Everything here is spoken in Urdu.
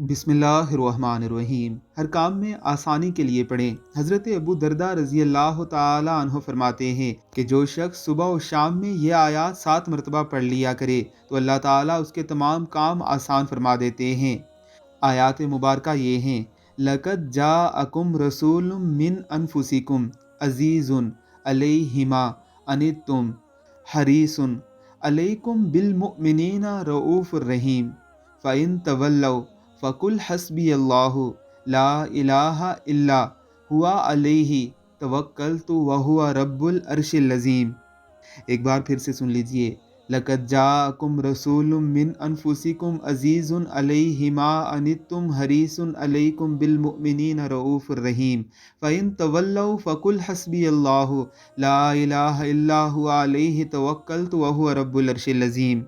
بسم اللہ الرحمن الرحیم۔ ہر کام میں آسانی کے لیے پڑھیں۔ حضرت ابو درداء رضی اللہ تعالی عنہ فرماتے ہیں کہ جو شخص صبح و شام میں یہ آیات 7 مرتبہ پڑھ لیا کرے تو اللہ تعالیٰ اس کے تمام کام آسان فرما دیتے ہیں۔ آیات مبارکہ یہ ہیں: لَقَدْ جَاءَكُمْ رَسُولٌ مِّنْ أَنفُسِكُمْ عَزِيزٌ عَلَيْهِ مَا عَنِتُّمْ حَرِيصٌ عَلَيْكُمْ بِالْمُؤْمِنِينَ رَءُوفٌ رَحِيمٌ فَإِن تَوَلَّوْا فَقُلْ حَسْبِيَ اللَّهُ لَا إِلَٰهَ إِلَّا هُوَ عَلَيْهِ تَوَكَّلْتُ وَهُوَ رَبُّ الْعَرْشِ الْعَظِيمِ۔ ایک بار پھر سے سن لیجئے: لَقَدْ جَاءَكُمْ رَسُولٌ مِّنْ أَنفُسِكُمْ عَزِيزٌ عَلَيْهِ مَا عَنِتُّمْ حَرِيصٌ عَلَيْكُمْ بِالْمُؤْمِنِينَ رَءُوفٌ رَحِيمٌ فَإِن تَوَلَّوْا فَقُلْ حَسْبِيَ اللَّهُ لَا إِلَٰهَ إِلَّا هُوَ عَلَيْهِ تَوَكَّلْتُ وَهُوَ رَبُّ الْعَرْشِ الْعَظِيمِ۔